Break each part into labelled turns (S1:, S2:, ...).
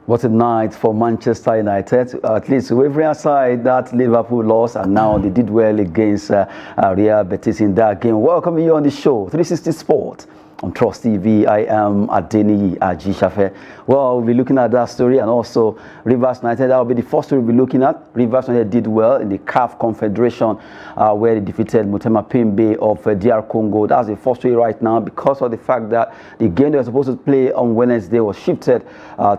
S1: What a night for Manchester United. At least wavering aside that Liverpool loss, and now they did well against Real Betis in that game. Welcome you on the show, 360 Sport on Trust TV. I am Adeni Ajishafe. Well, we'll be looking at that story, and also Rivers United. That will be the first story we'll be looking at. Rivers United did well in the CAF Confederation where they defeated Motema Pembe of DR Congo. That's the first story right now because of the fact that the game they were supposed to play on Wednesday was shifted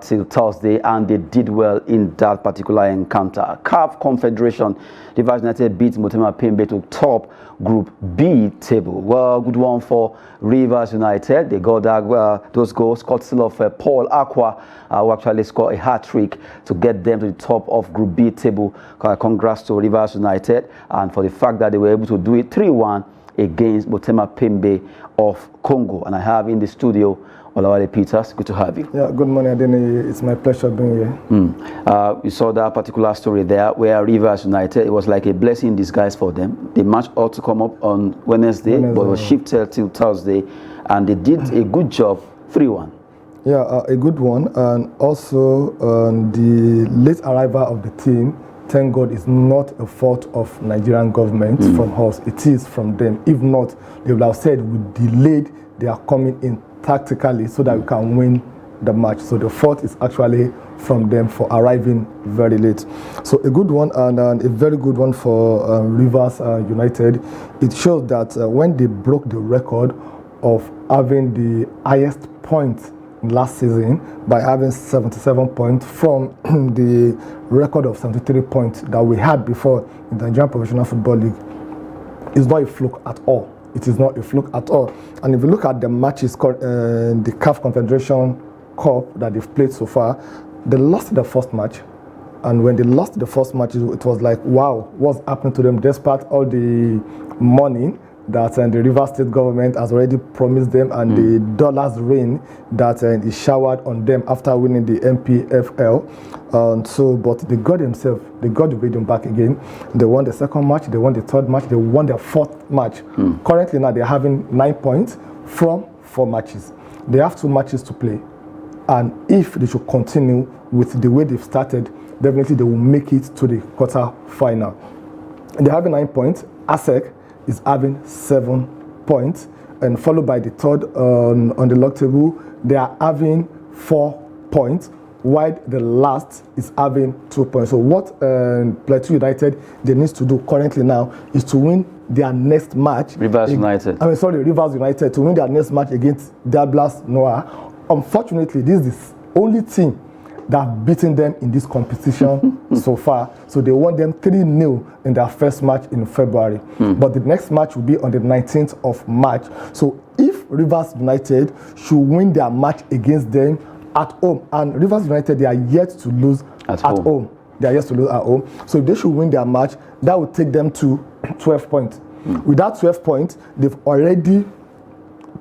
S1: till Thursday, and they did well in that particular encounter. CAF Confederation, Rivers United beat Motema Pembe to top Group B table. Well, good one for Rivers United. They got that, those goals, courtesy of Paul Aqua, who actually scored a hat-trick to get them to the top of Group B table. Congrats to Rivers United, and for the fact that they were able to do it 3-1 against Motema Pembe of Congo. And I have in the studio Olawale Peters. Good to have you.
S2: Yeah, good morning, Adeni. It's my pleasure being here.
S1: You saw that particular story there where Rivers United, it was like a blessing in disguise for them. The match ought to come up on Wednesday, but it was shifted till Thursday, and they did a good job, 3-1.
S2: Yeah, a good one. And also the late arrival of the team, thank God, is not a fault of Nigerian government from us. It is from them. If not, they would have said we delayed their coming in tactically so that we can win the match. So the fault is actually from them for arriving very late. So a good one, and a very good one for Rivers United. It shows that when they broke the record of having the highest point last season by having 77 points from the record of 73 points that we had before in the Nigerian Professional Football League, is not a fluke at all. It is not a fluke at all. And if you look at the matches, the CAF Confederation Cup that they've played so far, they lost the first match. And when they lost the first match, it was like, wow, what's happening to them despite all the money that the Rivers State government has already promised them, and the dollars rain that is showered on them after winning the MPFL. But they got themselves, they got the rhythm back again. They won the second match, they won the third match, they won their fourth match. Currently now they're having 9 points from 4 matches. They have 2 matches to play. And if they should continue with the way they've started, definitely they will make it to the quarter final. They're having 9 points. ASEC is having 7 points, and followed by the third on the log table. They are having 4 points, while the last is having 2 points. So what Plateau United they need to do currently now is to win their next match.
S1: Rivers United
S2: to win their next match against Diablas Noir. Unfortunately, this is the only team that have beaten them in this competition so far. So they won them 3-0 in their first match in February. But the next match will be on the 19th of March. So if Rivers United should win their match against them at home, and Rivers United, they are yet to lose at home. They are yet to lose at home. So if they should win their match, that would take them to 12 points. With that 12 points, they've already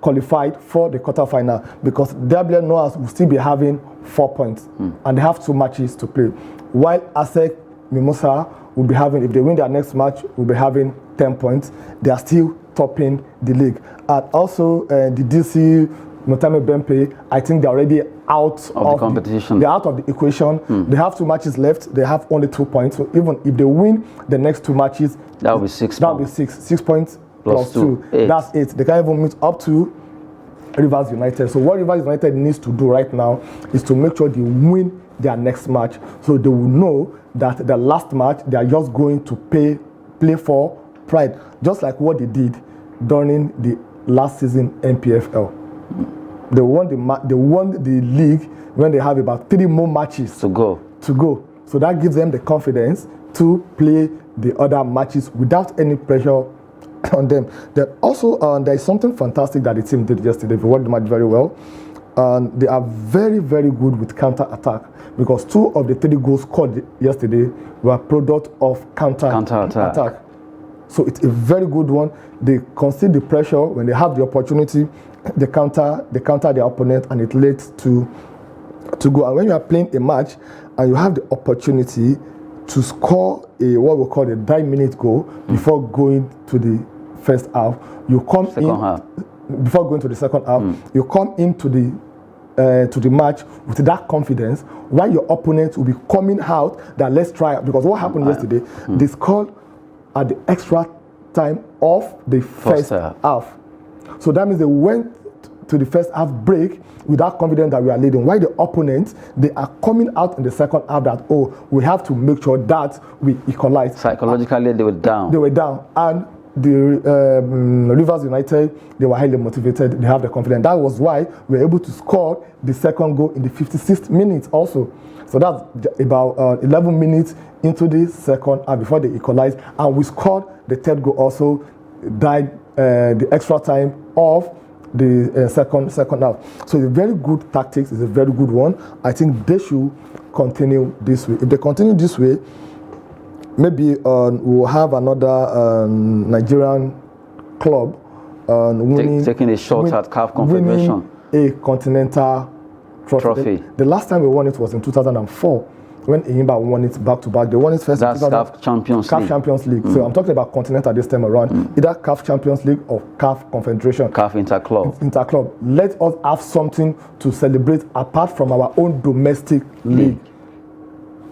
S2: qualified for the quarterfinal, because Diablo Noirs will still be having 4 points, and they have 2 matches to play. While ASEC Mimosa will be having, if they win their next match, will be having 10 points. They are still topping the league. And also the DC Motema Pembe, I think they're already out of
S1: the competition.
S2: They're out of the equation. They have 2 matches left. They have only 2 points. So even if they win the next 2 matches,
S1: that will be 6
S2: that will be 6 points plus 2.
S1: 8.
S2: That's 8. They can even meet up to Rivers United. So what Rivers United needs to do right now is to make sure they win their next match, so they will know that the last match they are just going to play for pride, just like what they did during the last season MPFL. They won the league when they have about 3 more matches
S1: to go.
S2: So that gives them the confidence to play the other matches without any pressure on them. Then also there is something fantastic that the team did yesterday. They worked the match very well, and they are very, very good with counter attack, because 2 of the 3 goals scored yesterday were product of counter attack. So it's a very good one. They concede the pressure when they have the opportunity. They counter their opponent, and it leads to go. And when you are playing a match and you have the opportunity to score a what we call a 9-minute goal before going to the first half, you come
S1: second half.
S2: Before going to the second half, you come into the to the match with that confidence, while your opponent will be coming out that let's try, because what happened yesterday, they scored at the extra time of the first half. So that means they went to the first half break with that confidence that we are leading. While the opponents, they are coming out in the second half that, oh, we have to make sure that we equalize.
S1: Psychologically, they were down.
S2: They were down. And the Rivers United, they were highly motivated. They have the confidence. That was why we were able to score the second goal in the 56th minute also. So that's about 11 minutes into the second half before they equalized. And we scored the third goal also, died the extra time of the second half. So it's a very good tactics. It's a very good one. I think they should continue this way. If they continue this way, maybe we'll have another Nigerian club
S1: taking a shot at CAF Confederation,
S2: a continental trophy. The last time we won it was in 2004 when Enyimba won it back to back. They won it first.
S1: That's CAF Champions League.
S2: Champions League. So I'm talking about continental this time around. Either CAF Champions League or CAF Confederation.
S1: CAF Interclub.
S2: Interclub. Let us have something to celebrate apart from our own domestic league.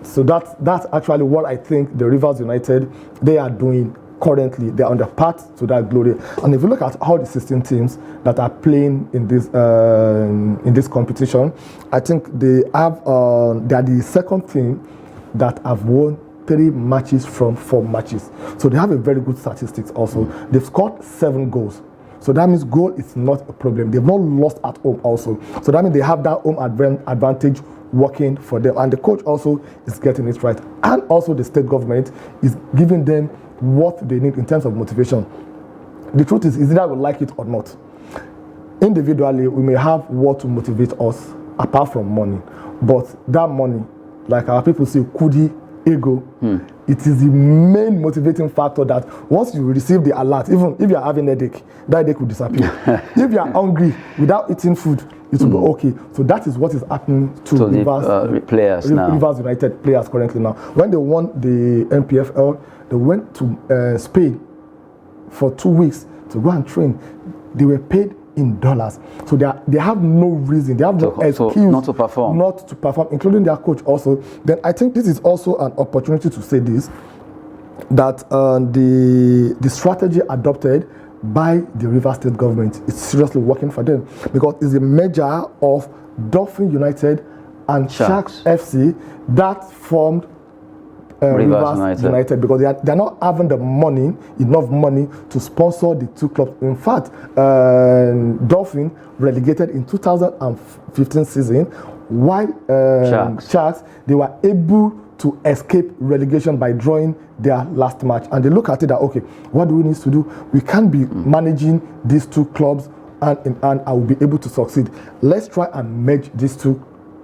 S2: So that's actually what I think the Rivers United, they are doing currently. They are on the path to that glory. And if you look at all the 16 teams that are playing in this competition, I think they are the second team that have won 3 matches from 4 matches. So they have a very good statistics also. They've scored 7 goals. So that means goal is not a problem. They've not lost at home also. So that means they have that home advantage working for them. And the coach also is getting it right. And also the state government is giving them what they need in terms of motivation. The truth is either we like it or not. Individually, we may have what to motivate us apart from money. But that money, like our people say, kudi, ego, it is the main motivating factor that once you receive the alert, even if you are having a headache, that headache will disappear. If you are hungry without eating food, it will be okay. So that is what is happening to
S1: Rivers
S2: United players currently now. When they won the NPFL, they went to Spain for 2 weeks to go and train. They were paid in dollars. So they have no reason, they have no excuse
S1: not to perform,
S2: including their coach also. Then I think this is also an opportunity to say this, that the strategy adopted by the Rivers State government is seriously working for them, because it's a merger of Dolphin United and Sharks FC that formed Rivers United, because they are not having the money, enough money to sponsor the 2 clubs. In fact, Dolphin relegated in 2015 season, while Sharks, they were able to escape relegation by drawing their last match. And they look at it that, okay, what do we need to do? We can't be managing these 2 clubs and I will be able to succeed. Let's try and merge these 2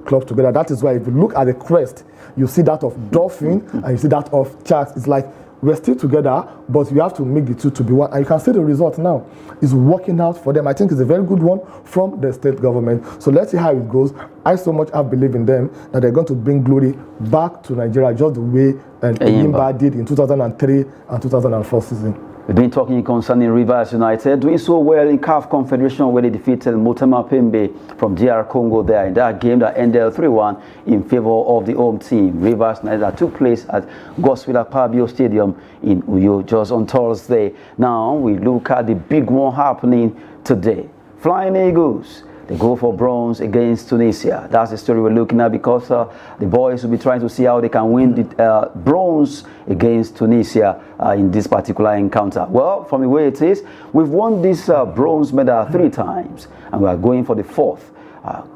S2: clubs together. That is why if you look at the crest, you see that of Dolphin and you see that of Sharks. It's like we're still together, but we have to make the 2 to be one. And you can see the result now. It's working out for them. I think it's a very good one from the state government. So let's see how it goes. I so much have believed in them that they're going to bring glory back to Nigeria, just the way Enyimba did in 2003 and 2004 season.
S1: We've been talking concerning Rivers United doing so well in CAF Confederation, where they defeated Motema Pembe from DR Congo there in that game that ended 3-1 in favor of the home team. Rivers United that took place at Godswill Akpabio Stadium in Uyo just on Thursday. Now we look at the big one happening today. Flying Eagles, they go for bronze against Tunisia. That's the story we're looking at, because the boys will be trying to see how they can win the bronze against Tunisia in this particular encounter. Well, from the way it is, we've won this bronze medal 3 times, and we are going for the 4th.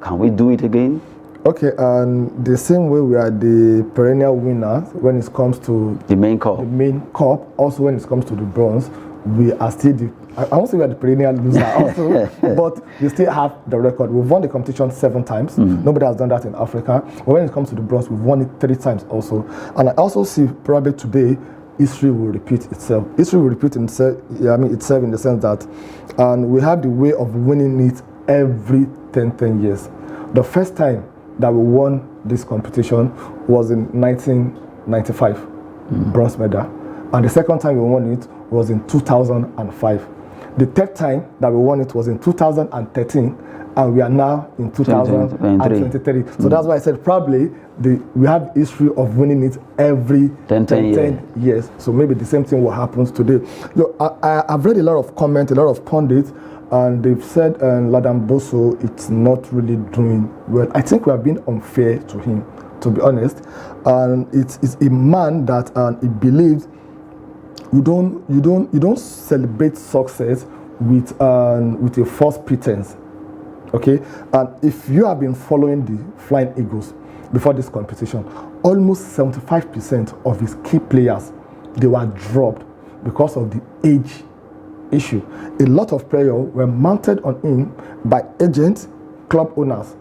S1: Can we do it again?
S2: Okay, and the same way we are the perennial winners when it comes to
S1: the main cup.
S2: Also when it comes to the bronze, we are still I won't say we are the perennial loser also, but we still have the record. We've won the competition 7 times. Nobody has done that in Africa. But when it comes to the bronze, we've won it 3 times also. And I also see probably today, history will repeat itself. History will repeat itself in the sense that we have the way of winning it every 10 years. The first time that we won this competition was in 1995, bronze medal. And the second time we won it was in 2005. The third time that we won it was in 2013, and we are now in 2023. So that's why I said probably we have history of winning it every 10 years. So maybe the same thing will happen today. Look, I've read a lot of comments, a lot of pundits, and they've said Ladam Bosso, it's not really doing well. I think we have been unfair to him, to be honest. And it's a man that he believes you don't celebrate success with a false pretense. Okay, and if you have been following the Flying Eagles before this competition, almost 75% of his key players, they were dropped because of the age issue. A lot of players were mounted on him by agents, club owners,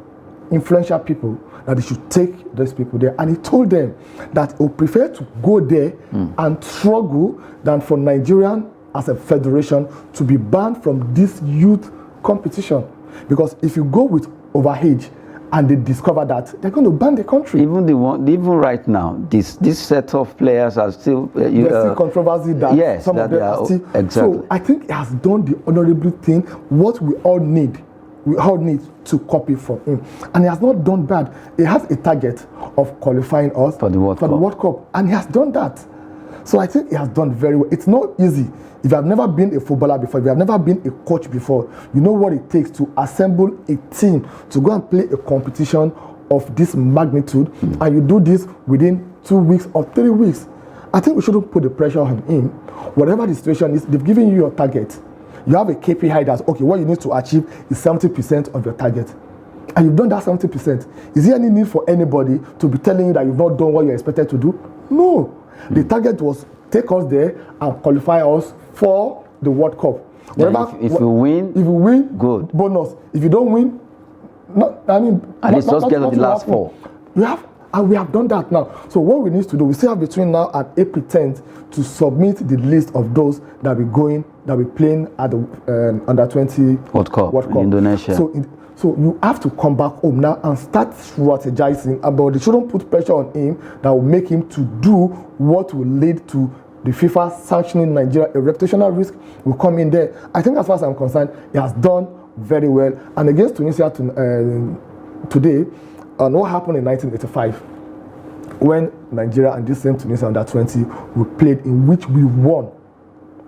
S2: influential people, that they should take those people there. And he told them that he would prefer to go there and struggle than for Nigerian as a federation to be banned from this youth competition. Because if you go with overage and they discover that, they're going to ban the country.
S1: Even right now, this set of players are still
S2: there's still controversy that some of them are still.
S1: Exactly.
S2: So I think he has done the honorable thing. What we all need to copy from him, and he has not done bad. He has a target of qualifying us
S1: for the World Cup,
S2: and he has done that. So I think he has done very well. It's not easy. If you have never been a footballer before, if you have never been a coach before, you know what it takes to assemble a team to go and play a competition of this magnitude, and you do this within 2 weeks or 3 weeks. I think we shouldn't put the pressure on him. Whatever the situation is, they've given you your target. You have a KPI that's, okay, what you need to achieve is 70% of your target. And you've done that 70%. Is there any need for anybody to be telling you that you've not done what you're expected to do? No. The target was take us there and qualify us for the World Cup.
S1: If you win, good.
S2: Bonus. If you don't win,
S1: at least just get to the last 4.
S2: And we have done that now. So what we need to do, we still have between now and April 10th to submit the list of those that we're playing at the Under 20
S1: World Cup in Indonesia.
S2: So you have to come back home now and start strategizing about. They shouldn't put pressure on him that will make him to do what will lead to the FIFA sanctioning Nigeria. A reputational risk will come in there. I think as far as I'm concerned, he has done very well. And against Tunisia today, what happened in 1985 when Nigeria and this same Tunisia under 20 we played, in which we won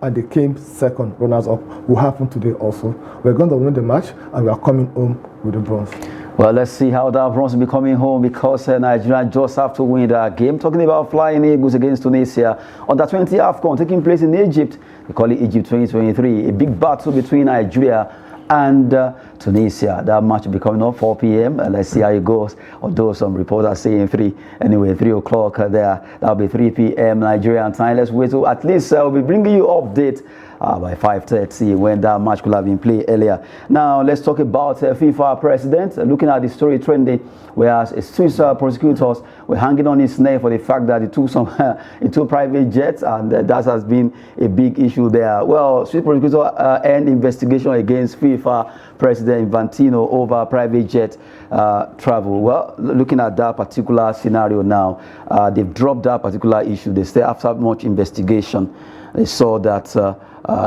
S2: and they came second, runners up, will happen today also. We're going to win the match and we are coming home with the bronze.
S1: Well, let's see how that bronze will be coming home, because Nigeria just have to win that game. Talking about Flying Eagles against Tunisia on the 20 AFCON taking place in Egypt. They call it Egypt 2023. A big battle between Nigeria and Tunisia. That match will be coming up 4 p.m. Let's see how it goes. Although some reports are saying 3 o'clock there. That'll be 3 p.m. Nigerian time. Let's wait till at least we'll be bringing you update by 5:30 when that match could have been played earlier. Now let's talk about FIFA president. Looking at the story trending, whereas Swiss prosecutors were hanging on his neck for the fact that he took some into private jets, and that has been a big issue there. Well, Swiss prosecutors end investigation against FIFA President Infantino over private jet travel. Well, looking at that particular scenario now, they've dropped that particular issue. They say after much investigation, they saw that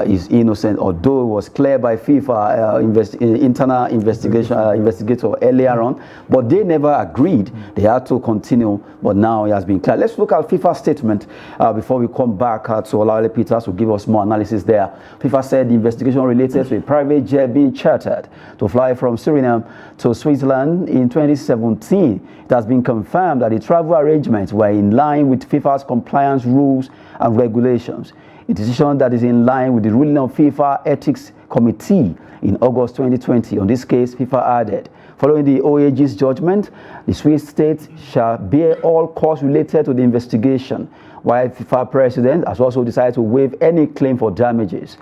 S1: is innocent, although it was clear by FIFA internal investigator earlier on, but they never agreed. They had to continue, but now it has been clear. Let's look at FIFA statement before we come back to Olawale Peters to give us more analysis there. FIFA said the investigation related to a private jet being chartered to fly from Suriname to Switzerland in 2017. It has been confirmed that the travel arrangements were in line with FIFA's compliance rules and regulations. A decision that is in line with the ruling of FIFA Ethics Committee in August 2020. On this case, FIFA added, following the OAG's judgment, the Swiss state shall bear all costs related to the investigation, while FIFA president has also decided to waive any claim for damages,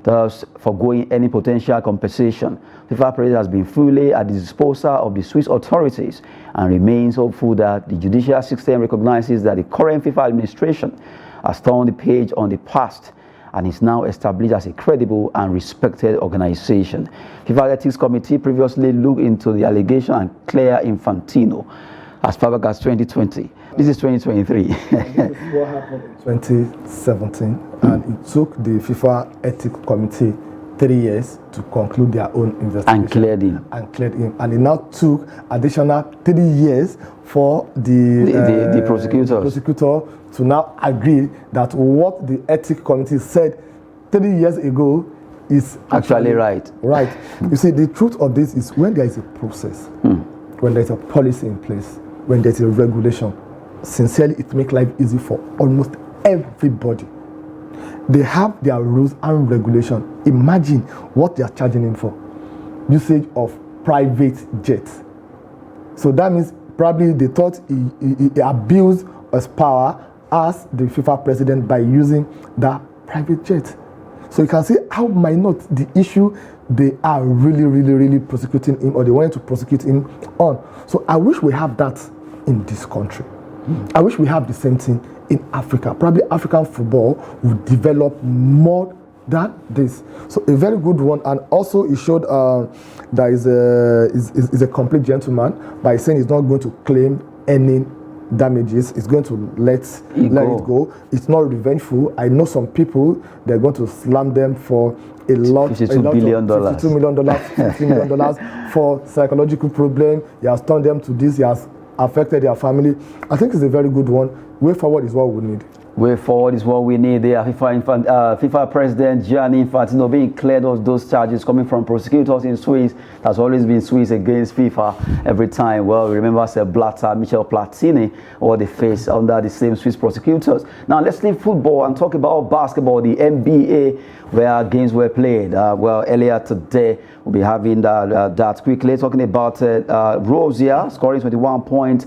S1: thus foregoing any potential compensation. FIFA president has been fully at the disposal of the Swiss authorities and remains hopeful that the judicial system recognizes that the current FIFA administration has turned the page on the past and is now established as a credible and respected organization. FIFA Ethics Committee previously looked into the allegation and cleared Infantino as far back as 2020. This is 2023.
S2: This is what happened in 2017, and it took the FIFA Ethics Committee 3 years to conclude their own investigation.
S1: And cleared him.
S2: And it now took additional 3 years for the prosecutor to now agree that what the ethics committee said 3 years ago is
S1: actually right.
S2: Right. You see, the truth of this is when there is a process, when there is a policy in place, when there is a regulation, sincerely, it makes life easy for almost everybody. They have their rules and regulation. Imagine what they are charging him for. Usage of private jets. So that means probably they thought he abused his power as the FIFA president by using that private jet. So you can see how minor the issue they are really prosecuting him, or they wanted to prosecute him on. So I wish we have that in this country. I wish we have the same thing in Africa. Probably African football will develop more than this. So a very good one. And also it showed that is a complete gentleman by saying he's not going to claim any damages. It's going to let it go. It's not revengeful. I know some people, they're going to slam them for $52 million, $50 million for psychological problem. He has turned them to this. He has affected their family. I think it's a very good one. Way forward is what we need.
S1: Way forward is what we need. There, FIFA President Gianni Infantino being cleared of those charges coming from prosecutors in Swiss. That's always been Swiss against FIFA every time. Well, remember Sepp Blatter, Michel Platini, or they face under the same Swiss prosecutors. Now let's leave football and talk about basketball, the NBA, where games were played. Well, earlier today we'll be having that quickly. Talking about Rozier scoring 21 points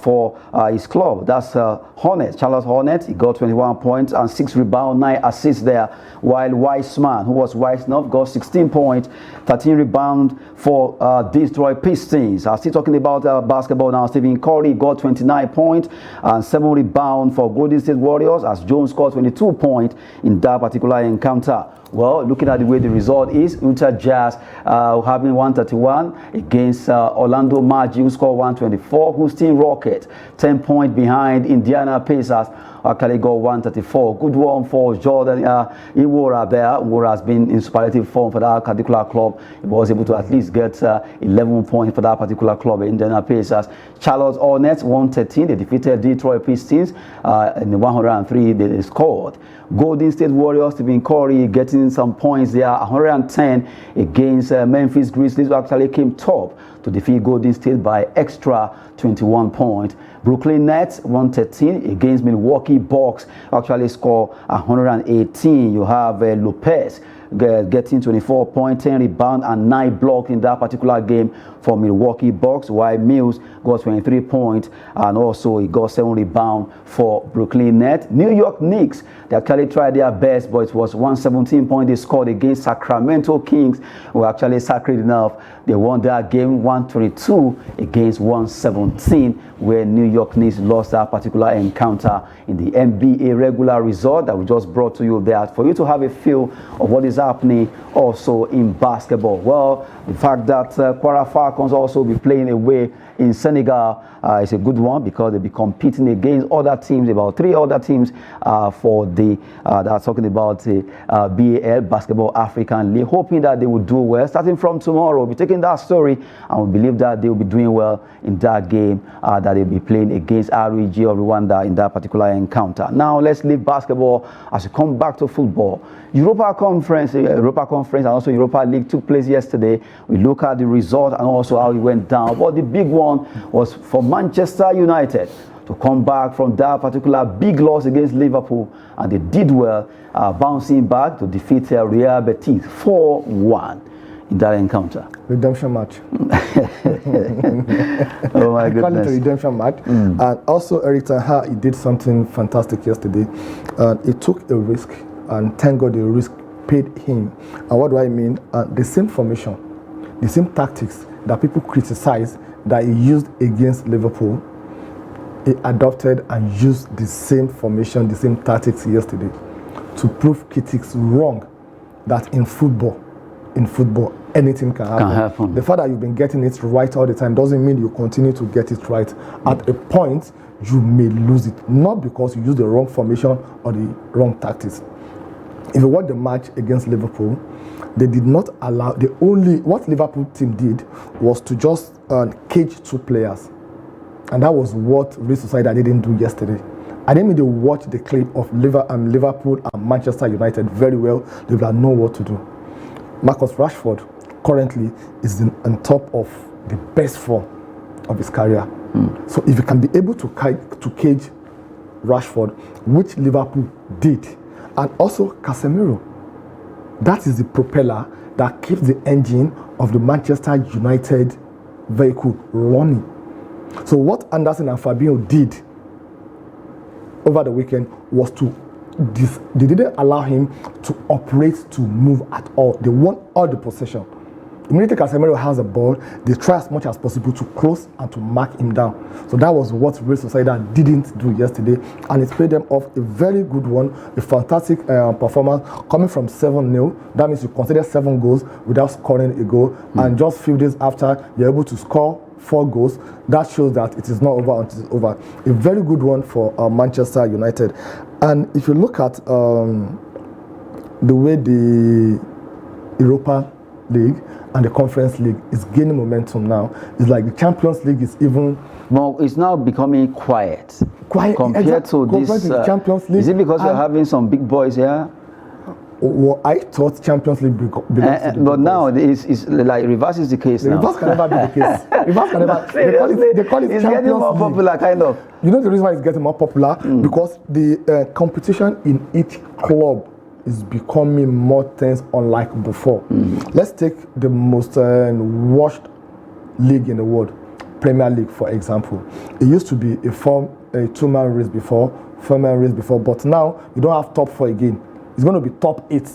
S1: for his club. That's Hornets, Charlotte Hornets. He got 21 points and 6 rebounds, 9 assists there. While Wiseman, who was wise enough, got 16 points, 13 rebounds for Detroit Pistons. I'm still talking about basketball now. Stephen Curry got 29 points and 7 rebounds for Golden State Warriors, as Jones scored 22 points in that particular encounter. Well, looking at the way the result is, Utah Jazz having 131 against Orlando Magic, who scored 124. Houston Rockets 10 points behind Indiana Pacers, actually got 134. Good one for Jordan Iwora there, who has been in superlative form for that particular club. He was able to at least get 11 points for that particular club, Indiana Pacers. Charlotte Hornets 113. They defeated Detroit Pistons in the 103 they scored. Golden State Warriors, Stephen Curry getting some points there, 110 against Memphis Grizzlies, who actually came top to defeat Golden State by extra 21 points. Brooklyn Nets 113 against Milwaukee Bucks, actually score 118. You have Lopez getting 24 points, 10 rebounds and 9 blocks in that particular game for Milwaukee Bucks, while Mills got 23 points and also he got 7 rebounds for Brooklyn Nets. New York Knicks, they actually tried their best, but it was 117 points they scored against Sacramento Kings, who actually sacred enough. They won that game 122 against 117, where New York Knicks lost that particular encounter in the NBA regular result that we just brought to you there for you to have a feel of what is happening also in basketball. Well, the fact that Kwara Falcons also be playing away in Senegal is a good one, because they'll be competing against other teams, about 3 other teams for the that's talking about the BAL, Basketball African League, hoping that they will do well. Starting from tomorrow, we'll be taking that story and we believe that they will be doing well in that game that they'll be playing against REG of Rwanda in that particular encounter. Now let's leave basketball as we come back to football. Europa Conference and also Europa League took place yesterday. We look at the result and also how it went down. But the big one was for Manchester United to come back from that particular big loss against Liverpool, and they did well, bouncing back to defeat Real Betis 4-1 in that encounter.
S2: Redemption match.
S1: Oh my goodness.
S2: Call it a redemption match. And also Eric Ten Hag, he did something fantastic yesterday. He took a risk, and thank God the risk paid him. And what do I mean? The same formation, the same tactics that people criticize that he used against Liverpool, he adopted and used the same formation, the same tactics yesterday to prove critics wrong that in football, anything can happen. The fact that you've been getting it right all the time doesn't mean you continue to get it right. At a point, you may lose it, not because you use the wrong formation or the wrong tactics. if you watch the match against Liverpool, they did not allow, what Liverpool team did was to just cage 2 players. And that was what Real Sociedad didn't do yesterday. I didn't mean to watch the clip of Liverpool and Manchester United very well. They will know what to do. Marcus Rashford currently is on top of the best form of his career. So if you can be able to cage Rashford, which Liverpool did, and also Casemiro, that is the propeller that keeps the engine of the Manchester United vehicle running. So what Anderson and Fabinho did over the weekend was they didn't allow him to operate, to move at all. They won all the possession. Immediately Casemiro has the ball, they try as much as possible to close and to mark him down. So that was what Real Sociedad didn't do yesterday, and it paid them off. A very good one, a fantastic performance coming from 7-0. That means you consider 7 goals without scoring a goal, and just a few days after you're able to score 4 goals. That shows that it is not over until it's over. A very good one for Manchester United. And if you look at the way the Europa League and the Conference League is gaining momentum now, it's like the Champions League is even...
S1: Well, it's now becoming quiet compared to this.
S2: The Champions League.
S1: Is it because you're having some big boys here?
S2: Well, I thought Champions League belongs to the
S1: but now it's like reverses the case now.
S2: Reverse can never be the case. Reverse can never. They call it
S1: it's
S2: Champions
S1: getting more
S2: League.
S1: popular, kind of.
S2: You know the reason why it's getting more popular? Because the competition in each club is becoming more tense, unlike before. Let's take the most watched league in the world, Premier League, for example. It used to be a 2-man race before, 4-man race before, but now you don't have top 4 again. It's going to be top 8.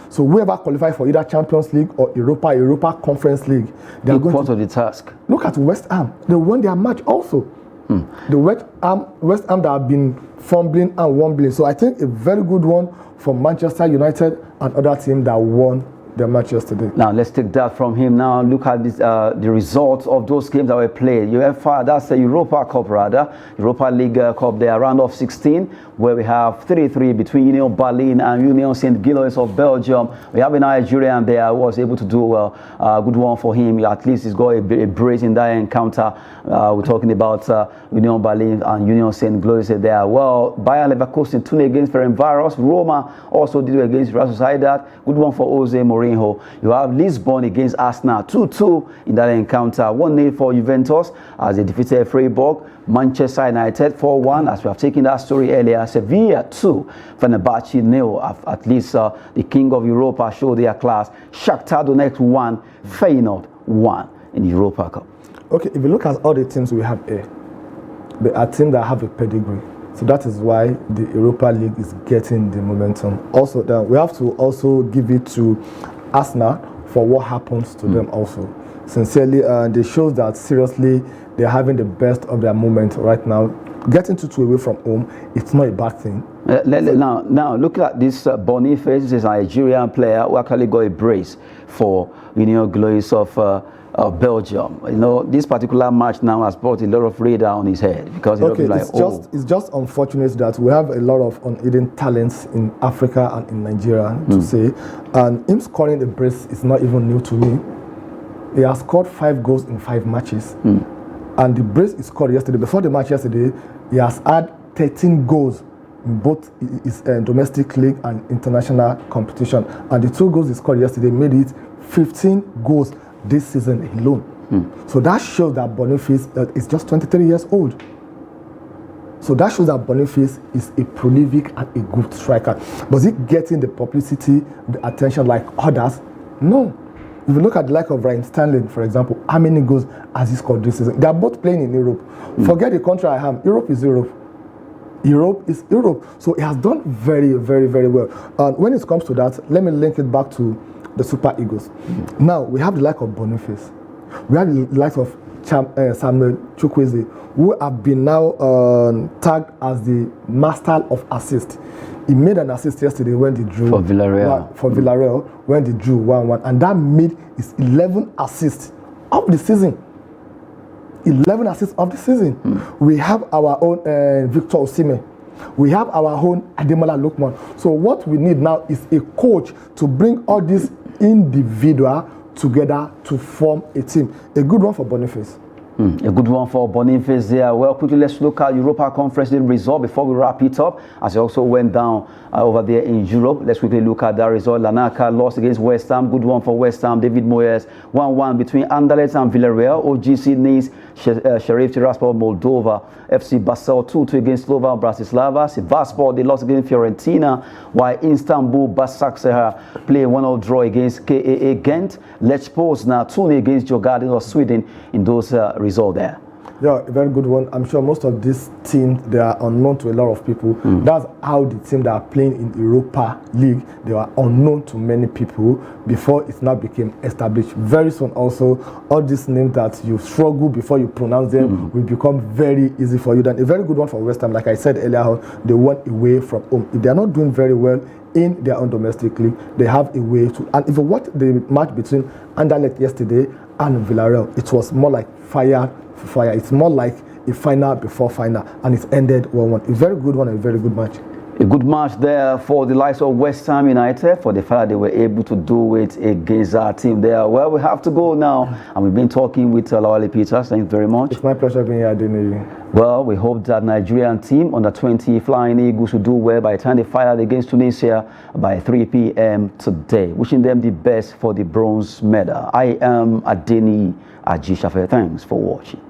S2: So whoever qualifies for either Champions League or Europa Conference League, they are going
S1: to the task.
S2: Look at West Ham. They won their match also. The West Ham that have been fumbling and wobbling. So I think a very good one for Manchester United and other teams that won their match yesterday.
S1: Now let's take that from him. Now look at this, the results of those games that were played. UEFA, that's the Europa Cup rather, Europa League Cup. They are round of 16, where we have 3-3 between Union Berlin and Union St. Gillois of Belgium. We have a Nigerian there who was able to do well. Good one for him. At least he's got a brace in that encounter. We're talking about Union Berlin and Union St. Gillois there. Well, Bayer Leverkusen 2 against Ferencváros. Roma also did against Real Sociedad. Good one for Jose Mourinho. You have Lisbon against Arsenal 2-2 in that encounter. 1-0 for Juventus as they defeated Freiburg. Manchester United 4-1, as we have taken that story earlier. Sevilla 2, Fenerbahce 0. At least the king of Europa showed their class. Shakhtar Donetsk 1, Feyenoord 1 in the Europa Cup.
S2: Okay, if you look at all the teams we have here, they are teams that have a pedigree. So that is why the Europa League is getting the momentum. Also, we have to also give it to Arsenal for what happens to them also. Sincerely, they show that seriously they're having the best of their moment right now. Getting 2-2 away from home, it's not a bad thing.
S1: Now look at this Boniface. This is a Nigerian player who actually got a brace for Union Gillois of Belgium. You know, this particular match now has brought a lot of radar on his head because it's
S2: just unfortunate that we have a lot of unhidden talents in Africa and in Nigeria to say, and him scoring the brace is not even new to me. He has scored 5 goals in 5 matches, and the brace he scored yesterday. Before the match yesterday, he has had 13 goals in both his domestic league and international competition, and the 2 goals he scored yesterday made it 15 goals this season alone. So that shows that Boniface is just 23 years old. So that shows that Boniface is a prolific and a good striker. Was he getting the publicity, the attention like others? No. If you look at the like of Ryan Stanley, for example, how many goals has he scored this season? They are both playing in Europe. Forget the country I am. Europe is Europe. Europe is Europe. So he has done very, very, very well. And when it comes to that, let me link it back to the Super Eagles. Now, we have the like of Boniface. We have the likes of Samuel Chukwueze, who have been now tagged as the master of assist. He made an assist yesterday when they drew
S1: for Villarreal.
S2: Villarreal when they drew 1-1, and that made his 11 assists of the season. 11 assists of the season. We have our own Victor Osimhen. We have our own Ademola Lookman. So what we need now is a coach to bring all these individuals together to form a team. A good one for Boniface.
S1: A good one for Boniface there. Well, quickly, let's look at Europa Conference League result before we wrap it up, as it also went down over there in Europe. Let's quickly look at that result. Larnaca lost against West Ham. Good one for West Ham. David Moyes. 1-1 between Anderlecht and Villarreal. OGC Nice, Sheriff Tiraspol, Moldova. FC Bosso 2-2 against Slovan Bratislava. Sivasspor, they lost against Fiorentina, while Istanbul Başakşehir play 1-0 draw against KAA Ghent. Lech Poznan 2-0 against Djurgården of Sweden in those result there.
S2: Yeah, a very good one. I'm sure most of these teams, they are unknown to a lot of people. That's how the team that are playing in Europa League, they were unknown to many people before it now became established. Very soon also, all these names that you struggle before you pronounce them will become very easy for you. Then a very good one for West Ham. Like I said earlier on, they won away from home. If they are not doing very well in their own domestic league, they have a way to. And if you watch the match between Anderlecht yesterday and Villarreal, it was more like fire. It's more like a final before final, and it ended 1-1. A very good one, a very good match.
S1: A good match there for the likes of West Ham United, for the fact that they were able to do it against our team there. Well, we have to go now, and we've been talking with Lawale Peters. Thank you very much.
S2: It's my pleasure being here, Adeni.
S1: Well, we hope that Nigerian team under 20 Flying Eagles will do well by the time they fight against Tunisia by 3 p.m. today. Wishing them the best for the bronze medal. I am Adeni Ajishafe. Thanks for watching.